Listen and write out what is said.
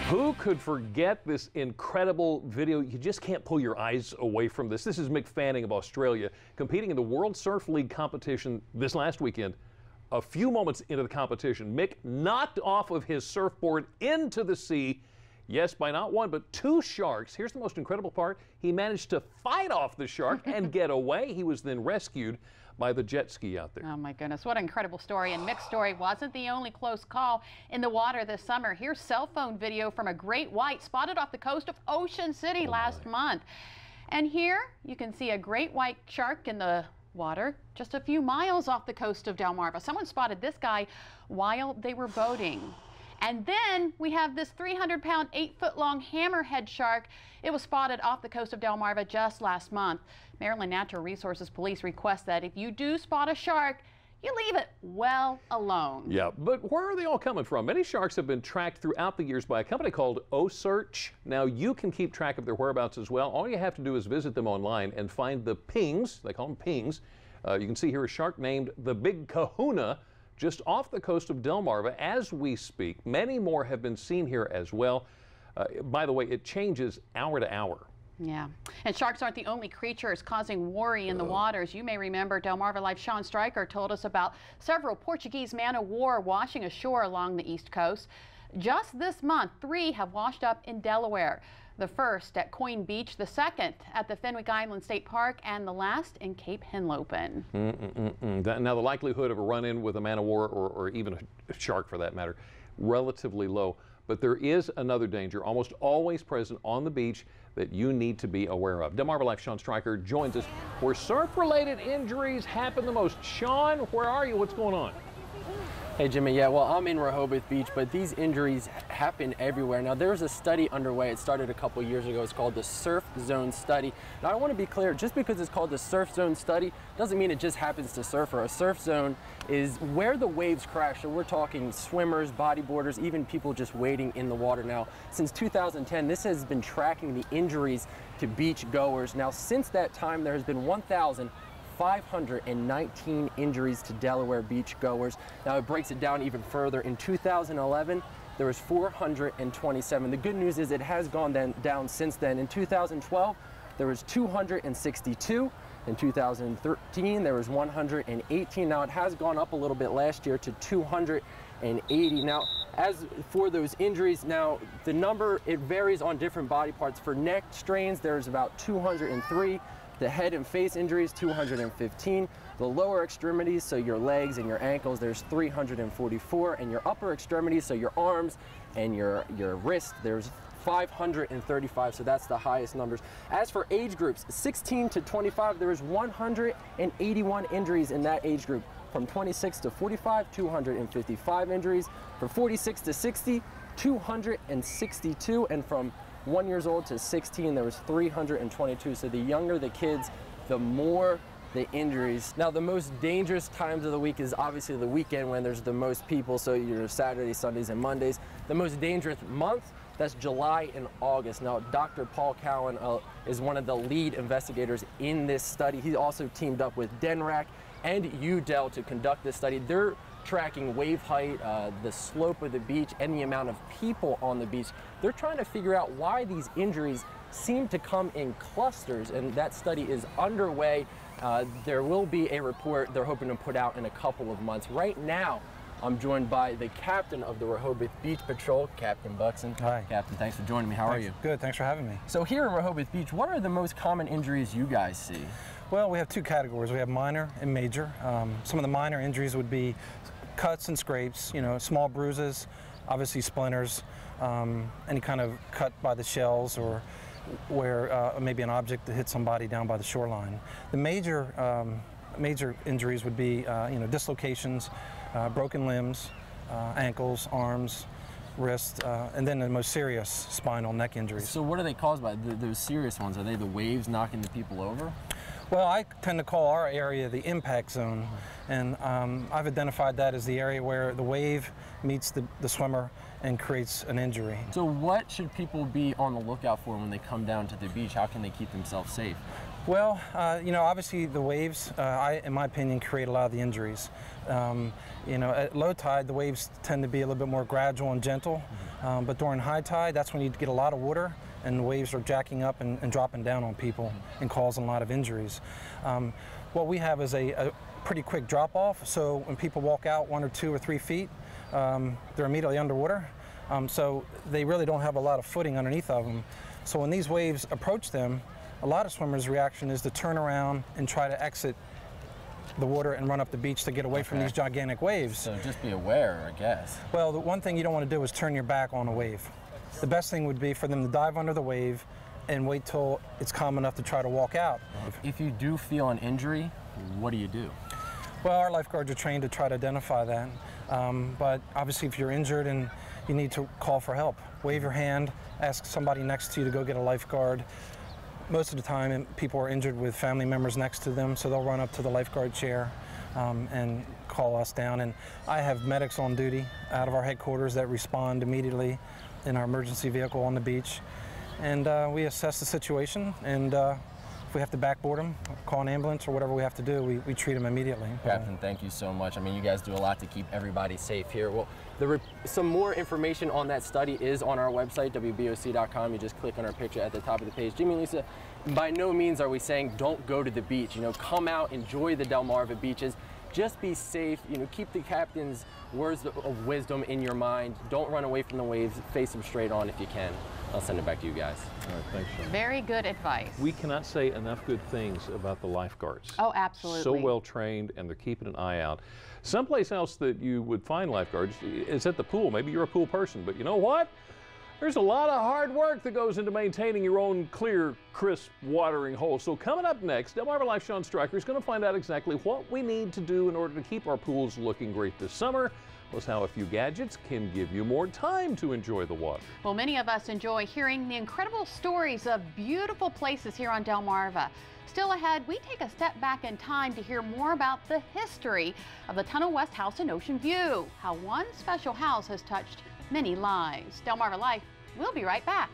Who could forget this incredible video? You just can't pull your eyes away from this. This is Mick Fanning of Australia competing in the World Surf League competition this last weekend. A few moments into the competition, Mick knocked off of his surfboard into the sea. Yes, by not one, but two sharks. Here's the most incredible part. He managed to fight off the shark and get away. He was then rescued by the jet ski out there. Oh my goodness, what an incredible story. And Mick's story wasn't the only close call in the water this summer. Here's cell phone video from a great white spotted off the coast of Ocean City last month. And here you can see a great white shark in the water just a few miles off the coast of Delmarva. Someone spotted this guy while they were boating. And then we have this 300-pound, 8-foot-long hammerhead shark. It was spotted off the coast of Delmarva just last month. Maryland Natural Resources Police request that if you do spot a shark, you leave it well alone. Yeah, but where are they all coming from? Many sharks have been tracked throughout the years by a company called OCearch. Now, you can keep track of their whereabouts as well. All you have to do is visit them online and find the pings. They call them pings. You can see here a shark named the Big Kahuna, just off the coast of Delmarva as we speak. Many more have been seen here as well. By the way, it changes hour to hour. Yeah, and sharks aren't the only creatures causing worry in the waters. You may remember Delmarva Life's Sean Stryker told us about several Portuguese man-of-war washing ashore along the East Coast. Just this month, 3 have washed up in Delaware. The first at Coyne Beach, the second at the Fenwick Island State Park, and the last in Cape Henlopen. Now, the likelihood of a run-in with a man-of-war or even a shark for that matter, relatively low. But there is another danger almost always present on the beach that you need to be aware of. Delmarva Life Sean Stryker joins us where surf-related injuries happen the most. Sean, where are you? What's going on? Hey Jimmy, yeah, well, I'm in Rehoboth Beach, but these injuries happen everywhere. Now, there's a study underway. It started a couple years ago. It's called the Surf Zone Study. Now, I want to be clear, just because it's called the Surf Zone Study doesn't mean it just happens to surfer. A surf zone is where the waves crash. So we're talking swimmers, bodyboarders, even people just wading in the water. Now, since 2010, this has been tracking the injuries to beach goers. Now, since that time, there has been 1,519 injuries to Delaware beach goers. Now it breaks it down even further. In 2011, there was 427. The good news is it has gone down since then. In 2012, there was 262. In 2013, there was 118. Now it has gone up a little bit last year to 280. Now, as for those injuries, now the number, it varies on different body parts. For neck strains, there's about 203. The head and face injuries, 215. The lower extremities, so your legs and your ankles, there's 344. And your upper extremities, so your arms and your wrist, there's 535, so that's the highest numbers. As for age groups, 16 to 25, there is 181 injuries in that age group. From 26 to 45, 255 injuries. From 46 to 60, 262. And from 1 year old to 16, there was 322. So the younger the kids, the more the injuries. Now, the most dangerous times of the week is obviously the weekend when there's the most people, so your Saturdays, Sundays, and Mondays. The most dangerous month, that's July and August. Now, Dr. Paul Cowan is one of the lead investigators in this study. He also teamed up with DNRAC and UDEL to conduct this study. They're tracking wave height, the slope of the beach, and the amount of people on the beach. They're trying to figure out why these injuries seem to come in clusters, and that study is underway. There will be a report they're hoping to put out in a couple of months. Right now, I'm joined by the captain of the Rehoboth Beach Patrol, Captain Buxton. Hi. Captain, thanks for joining me. How are you? Good, thanks for having me. So here at Rehoboth Beach, what are the most common injuries you guys see? Well, we have two categories. We have minor and major. Some of the minor injuries would be cuts and scrapes, you know, small bruises, obviously splinters, any kind of cut by the shells or where maybe an object that hit somebody down by the shoreline. The major injuries would be, you know, dislocations, broken limbs, ankles, arms, wrists, and then the most serious spinal neck injuries. So what are they caused by, those serious ones? Are they the waves knocking the people over? Well, I tend to call our area the impact zone, and I've identified that as the area where the wave meets the swimmer and creates an injury. So what should people be on the lookout for when they come down to the beach? How can they keep themselves safe? Well, you know, obviously the waves, in my opinion, create a lot of the injuries. You know, at low tide, the waves tend to be a little bit more gradual and gentle, but during high tide, that's when you get a lot of water and the waves are jacking up and dropping down on people and causing a lot of injuries. What we have is a pretty quick drop off, so when people walk out 1 or 2 or 3 feet, they're immediately underwater. So they really don't have a lot of footing underneath of them. So when these waves approach them, a lot of swimmers' reaction is to turn around and try to exit the water and run up the beach to get away from these gigantic waves. So just be aware, I guess. Well, the one thing you don't want to do is turn your back on a wave. The best thing would be for them to dive under the wave and wait till it's calm enough to try to walk out. If you do feel an injury, what do you do? Well, our lifeguards are trained to try to identify that. But obviously if you're injured and you need to call for help, wave your hand, ask somebody next to you to go get a lifeguard. Most of the time people are injured with family members next to them, so they'll run up to the lifeguard chair and call us down. And I have medics on duty out of our headquarters that respond immediately in our emergency vehicle on the beach. And we assess the situation, and if we have to backboard them, call an ambulance or whatever we have to do, we treat them immediately. Captain, thank you so much. I mean, you guys do a lot to keep everybody safe here. Well, some more information on that study is on our website, WBOC.com. You just click on our picture at the top of the page. Jimmy and Lisa, by no means are we saying don't go to the beach. You know, come out, enjoy the Delmarva beaches. Just be safe, you know, keep the captain's words of wisdom in your mind. Don't run away from the waves, face them straight on if you can. I'll send it back to you guys. All right, thanks, Sean. Very good advice. We cannot say enough good things about the lifeguards. Oh, absolutely. So well trained, and they're keeping an eye out. Someplace else that you would find lifeguards is at the pool. Maybe you're a pool person, but you know what? There's a lot of hard work that goes into maintaining your own clear, crisp watering hole. So coming up next, Delmarva Life Sean Stryker is going to find out exactly what we need to do in order to keep our pools looking great this summer, plus how a few gadgets can give you more time to enjoy the water. Well, many of us enjoy hearing the incredible stories of beautiful places here on Delmarva. Still ahead, we take a step back in time to hear more about the history of the Tunnel West House in Ocean View, how one special house has touched many lives. Delmarva Life, we'll be right back.